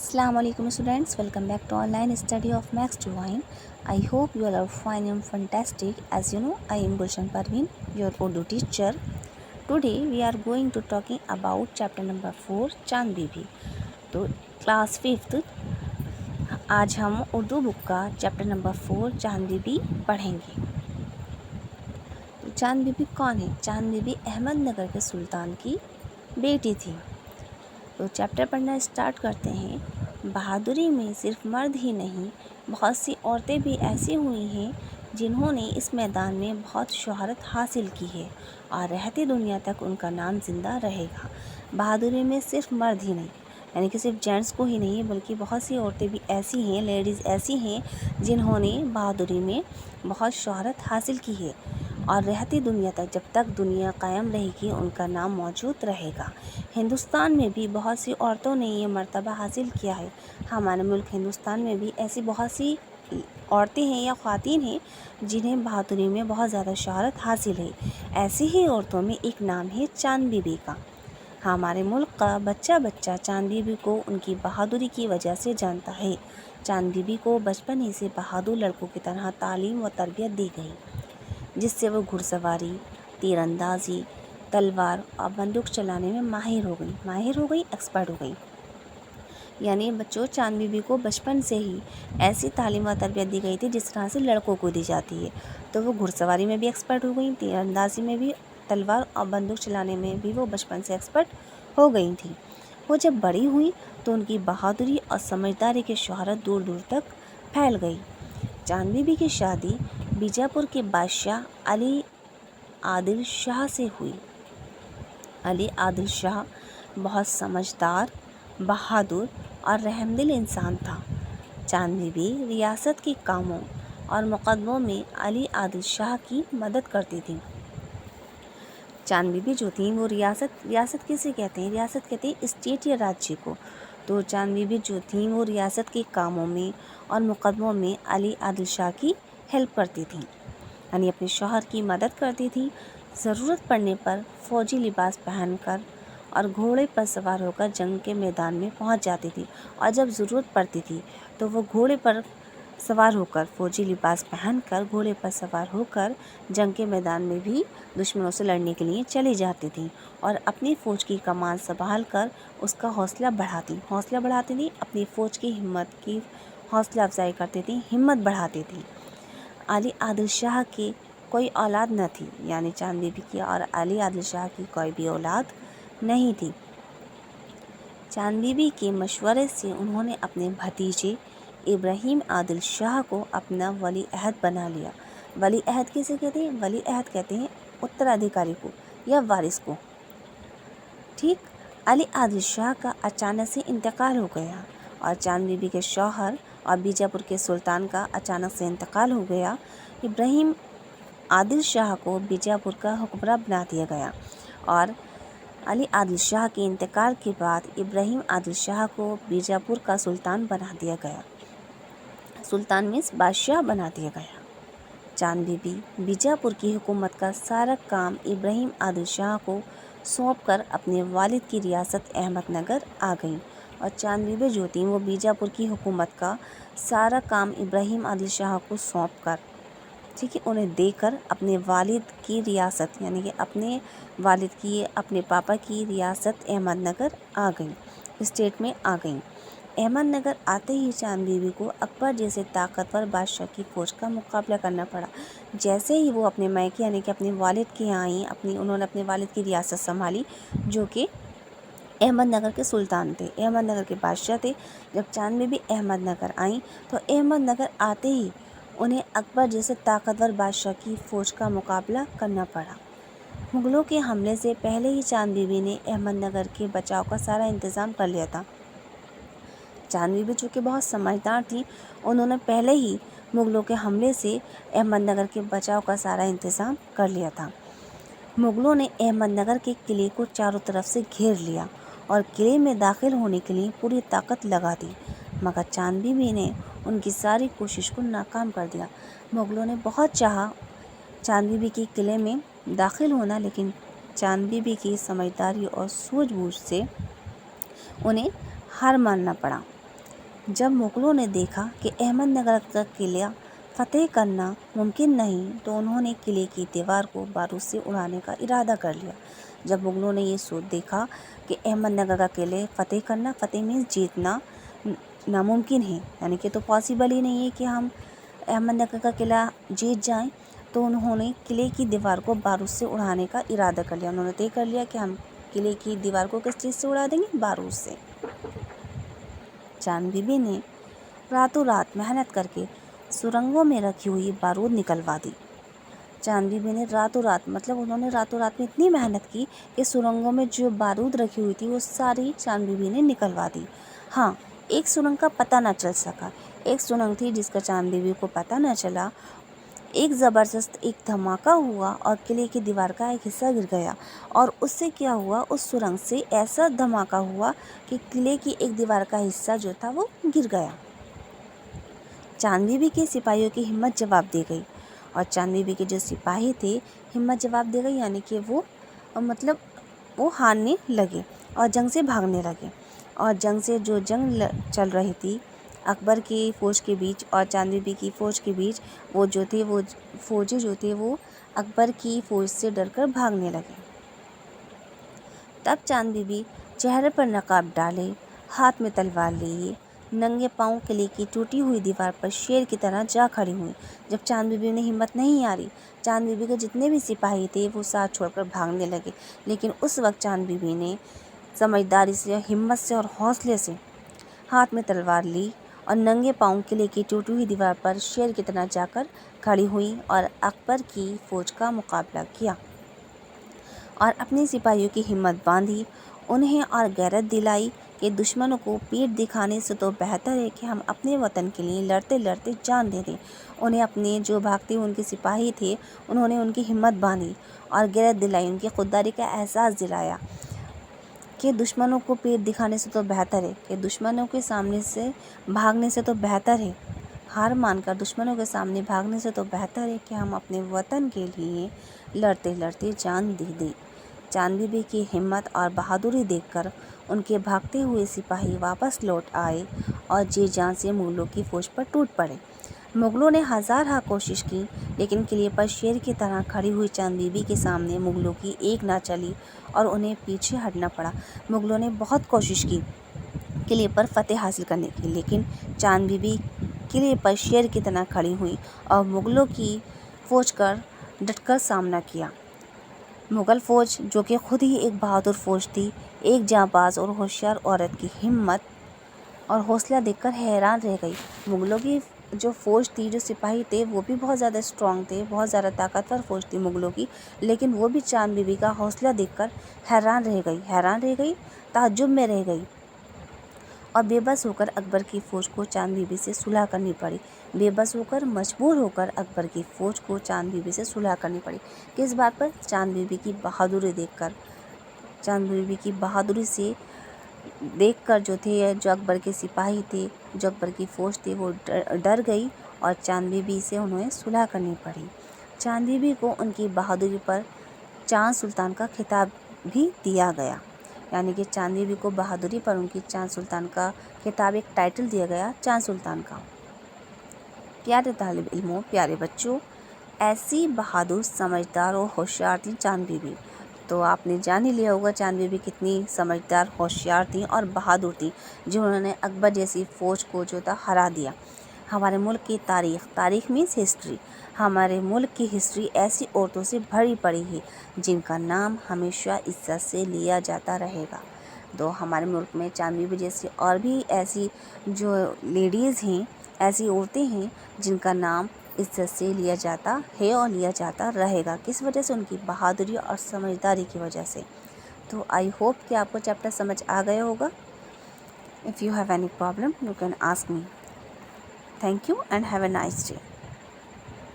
Assalamu alaikum students, welcome back to online study of Max Divine. I hope you all are fine and fantastic. As you know, I am Gulshan Parveen, your Urdu teacher. Today we are going to talking about chapter number 4 चांद बीबी. तो class 5th आज हम Urdu book का chapter number 4 चांद बीबी पढ़ेंगे. तो चांद बीबी कौन है? चांद बीबी अहमदनगर के सुल्तान की बेटी थी. तो चैप्टर पढ़ना स्टार्ट करते हैं. बहादुरी में सिर्फ मर्द ही नहीं, बहुत सी औरतें भी ऐसी हुई हैं जिन्होंने इस मैदान में बहुत शोहरत हासिल की है और रहती दुनिया तक उनका नाम ज़िंदा रहेगा. बहादुरी में सिर्फ मर्द ही नहीं, यानी कि सिर्फ जेंट्स को ही नहीं, बल्कि बहुत सी औरतें भी ऐसी हैं, लेडीज़ ऐसी हैं जिन्होंने बहादुरी में बहुत शोहरत हासिल की है और रहती दुनिया तक, जब तक दुनिया कायम रहेगी, उनका नाम मौजूद रहेगा. हिंदुस्तान में भी बहुत सी औरतों ने ये मर्तबा हासिल किया है. हमारे मुल्क हिंदुस्तान में भी ऐसी बहुत सी औरतें हैं या ख़वातीन हैं जिन्हें बहादुरी में बहुत ज़्यादा शोहरत हासिल है. ऐसी ही औरतों में एक नाम है चांद बीबी का. हमारे मुल्क का बच्चा बच्चा चांद बीबी को उनकी बहादुरी की वजह से जानता है. चांद बीबी को बचपन ही से बहादुर लड़कों की तरह तालीम व तरबियत दी गई, जिससे वो घुड़सवारी, तीरंदाजी, तलवार और बंदूक चलाने में माहिर हो गई, एक्सपर्ट हो गई. यानी बच्चों, चांद बीबी को बचपन से ही ऐसी तालीम व तरबियत दी गई थी जिस तरह से लड़कों को दी जाती है. तो वो घुड़सवारी में भी एक्सपर्ट हो गई, तीरंदाजी में भी, तलवार और बंदूक चलाने में भी वो बचपन से एक्सपर्ट हो गई थी. वो जब बड़ी हुई तो उनकी बहादुरी और समझदारी की शोहरत दूर दूर तक फैल गई. चांद बीबी की शादी बीजापुर के बादशाह अली आदिल शाह से हुई. अली आदिल शाह बहुत समझदार, बहादुर और रहमदिल इंसान था. चांद बीबी रियासत के कामों और मुकदमों में अली आदिल शाह की मदद करती थी. चांद बीबी जो थी वो रियासत किसे कहते हैं? रियासत कहते हैं स्टेट या राज्य को. तो चांद बीबी जो थी वो रियासत के कामों में और मुकदमों में अली आदिल शाह की हेल्प करती थी, यानी अपने शौहर की मदद करती थी. ज़रूरत पड़ने पर फ़ौजी लिबास पहनकर और घोड़े पर सवार होकर जंग के मैदान में पहुंच जाती थी. और जब ज़रूरत पड़ती थी तो वो घोड़े पर सवार होकर, फ़ौजी लिबास पहनकर घोड़े पर सवार होकर जंग के मैदान में भी दुश्मनों से लड़ने के लिए चली जाती थी और अपनी फ़ौज की कमान संभाल कर उसका हौसला बढ़ाती थी. अपनी फ़ौज की हिम्मत की हौसला अफजाई करती थी, हिम्मत बढ़ाती थी. अली आदिल शाह की कोई औलाद न थी, यानी चांद बीबी की और अली आदिल शाह की कोई भी औलाद नहीं थी. चांद बीबी के मशवरे से उन्होंने अपने भतीजे इब्राहिम आदिल शाह को अपना वली अहद बना लिया. वली अहद किसे कहते हैं? वली अहद कहते हैं उत्तराधिकारी को या वारिस को. ठीक. अली आदिल शाह का अचानक से इंतकाल हो गया और चांद बीबी के शौहर और बीजापुर के सुल्तान का अचानक से इंतकाल हो गया. इब्राहिम आदिल शाह को बीजापुर का हुक्मरान बना दिया गया और अली आदिल शाह के इंतकाल के बाद इब्राहिम आदिल शाह को बीजापुर का सुल्तान बना दिया गया. सुल्तान मीन्स बादशाह बना दिया गया. चांद बीबी बीजापुर की हुकूमत का सारा काम इब्राहिम आदिल शाह को सौंप कर अपने वालिद की रियासत अहमदनगर आ गई. और चांद बीबी जो थी वो बीजापुर की हुकूमत का सारा काम इब्राहिम आदिल शाह को सौंप कर, ठीक है, उन्हें देकर अपने वालिद की रियासत, यानी कि अपने वालिद की, अपने पापा की रियासत अहमदनगर आ गई, स्टेट में आ गई. अहमदनगर आते ही चांद बीबी को अकबर जैसे ताकतवर बादशाह की फ़ौज का मुकाबला करना पड़ा. जैसे ही वो अपने मायके, यानी कि अपने वालिद के यहाँ आई, उन्होंने अपने वालिद की रियासत संभाली, जो कि अहमदनगर के सुल्तान थे, अहमदनगर के बादशाह थे. जब चांद बीबी अहमदनगर आई तो अहमदनगर आते ही उन्हें अकबर जैसे ताकतवर बादशाह की फ़ौज का मुकाबला करना पड़ा. मुग़लों के हमले से पहले ही चांद बीबी ने अहमदनगर के बचाव का सारा इंतज़ाम कर लिया था. चांद बीबी चूँकि बहुत समझदार थी, उन्होंने पहले ही मुग़लों के हमले से अहमदनगर के बचाव का सारा इंतज़ाम कर लिया था. मुग़लों ने अहमदनगर के किले को चारों तरफ से घेर लिया और किले में दाखिल होने के लिए पूरी ताकत लगा दी, मगर चांद बीबी ने उनकी सारी कोशिश को नाकाम कर दिया. मुग़लों ने बहुत चाहा चांद बीबी के किले में दाखिल होना, लेकिन चांद बीबी की समझदारी और सूझबूझ से उन्हें हार मानना पड़ा. जब मुगलों ने देखा कि अहमदनगर का किला फतेह करना मुमकिन नहीं तो उन्होंने किले की दीवार को बारूद से उड़ाने का इरादा कर लिया। जब मुगलों ने ये सोच देखा कि अहमदनगर का किले फतेह करना, फतेह मीन्स जीतना, नामुमकिन है, यानी कि तो पॉसिबल ही नहीं है कि हम अहमदनगर का किला जीत जाएं, तो उन्होंने किले की दीवार को बारूद से उड़ाने का इरादा कर लिया। उन्होंने तय कर लिया कि हम किले की दीवार को किस चीज़ से उड़ा देंगे? बारूद से। चांद बीबी ने रातों रात मेहनत करके सुरंगों में रखी हुई बारूद निकलवा दी। चांद बीबी ने रातों रात, मतलब उन्होंने रातों रात में इतनी मेहनत की कि सुरंगों में जो बारूद रखी हुई थी वो सारी चांद बीबी ने निकलवा दी। हाँ, एक सुरंग का पता न चल सका। एक सुरंग थी जिसका चांद बीबी को पता न चला। एक ज़बरदस्त एक धमाका हुआ और किले की दीवार का एक हिस्सा गिर गया। और उससे क्या हुआ, उस सुरंग से ऐसा धमाका हुआ कि किले की एक दीवार का हिस्सा जो था वो गिर गया। चांद बीबी के सिपाहियों की हिम्मत जवाब दे गई, और चांद बीबी के जो सिपाही थे हिम्मत जवाब दे गई, यानी कि वो हारने लगे और जंग से भागने लगे। और जंग चल रही थी अकबर की फ़ौज के बीच और चांद बीबी की फ़ौज के बीच, वो फौजी जो थे वो अकबर की फ़ौज से डरकर भागने लगे। तब चांद बीबी चेहरे पर नकाब डाले, हाथ में तलवार लिए, नंगे पांव किले की टूटी हुई दीवार पर शेर की तरह जा खड़ी हुई। जब चांद बीबी ने हिम्मत नहीं हारी, चांद बीबी के जितने भी सिपाही थे वो साथ छोड़कर भागने लगे। लेकिन उस वक्त चांद बीबी ने समझदारी से, हिम्मत से और हौसले से हाथ में तलवार ली और नंगे पांव किले की टूटी हुई दीवार पर शेर की तरह जाकर खड़ी हुई और अकबर की फ़ौज का मुकाबला किया और अपने सिपाहियों की हिम्मत बांधी, उन्हें और गैरत दिलाई कि दुश्मनों को पीठ दिखाने से तो बेहतर है कि हम अपने वतन के लिए लड़ते लड़ते जान दे दें। उन्हें अपने जो भागते उनके सिपाही थे, उन्होंने उनकी हिम्मत बांधी और गैरत दिलाई, उनकी खुददारी का एहसास दिलाया कि दुश्मनों को पीठ दिखाने से तो बेहतर है, कि दुश्मनों के सामने से भागने से तो बेहतर है, हार मानकर दुश्मनों के सामने भागने से तो बेहतर है कि हम अपने वतन के लिए लड़ते लड़ते जान दे दें। चांद बीबी की हिम्मत और बहादुरी देखकर उनके भागते हुए सिपाही वापस लौट आए और जी जान से मुगलों की फ़ौज पर टूट पड़े। मुगलों ने हज़ार कोशिश की, लेकिन किले पर शेर की तरह खड़ी हुई चांद बीबी के सामने मुगलों की एक ना चली और उन्हें पीछे हटना पड़ा। मुगलों ने बहुत कोशिश की किले पर फतेह हासिल करने की, लेकिन चांद बीबी किले पर शेर की तरह खड़ी हुई और मुगलों की फ़ौज का डटकर सामना किया। मुग़ल फ़ौज, जो कि खुद ही एक बहादुर फ़ौज थी, एक जांबाज और होशियार औरत की हिम्मत और हौसला देखकर हैरान रह गई। मुग़लों की जो फ़ौज थी, जो सिपाही थे, वो भी बहुत ज़्यादा स्ट्रॉन्ग थे, बहुत ज़्यादा ताकतवर फ़ौज थी मुग़लों की, लेकिन वो भी चांद बीबी का हौसला देखकर हैरान रह गई, ताज्जुब में रह गई और बेबस होकर अकबर की फ़ौज को चांद बीबी से सुलह करनी पड़ी। बेबस होकर, मजबूर होकर अकबर की फ़ौज को चांद बीबी से सुलह करनी पड़ी। किस बात पर? चांद बीबी की बहादुरी देखकर। चांद बीबी की बहादुरी से देखकर जो अकबर के सिपाही थे, जो अकबर की फ़ौज थी, वो डर गई और चांद बीबी से उन्हें सुलह करनी पड़ी। चांद बीबी को उनकी बहादुरी पर चांद सुल्तान का खिताब भी दिया गया, यानी कि चांद बीबी को बहादुरी पर उनकी चांद सुल्तान का खिताब, एक टाइटल दिया गया चांद सुल्तान का। प्यारे तालिब इल्मों, प्यारे बच्चों, ऐसी बहादुर, समझदार और होशियार थी चांद बीबी। तो आपने जान ही लिया होगा चांद बीबी कितनी समझदार, होशियार थी और बहादुर थी, जिन्होंने अकबर जैसी फ़ौज को जो था हरा दिया। हमारे मुल्क की तारीख़ मीन्स हिस्ट्री, हमारे मुल्क की हिस्ट्री ऐसी औरतों से भरी पड़ी है जिनका नाम हमेशा इज्जत से लिया जाता रहेगा। तो हमारे मुल्क में चांद बीबी जैसी और भी ऐसी जो लेडीज़ हैं, ऐसी औरतें हैं जिनका नाम इज्जत से लिया जाता है और लिया जाता रहेगा। किस वजह से? उनकी बहादुरी और समझदारी की वजह से। तो आई होप कि आपको चैप्टर समझ आ गया होगा। If you have any problem you can ask me. Thank you and have a nice day.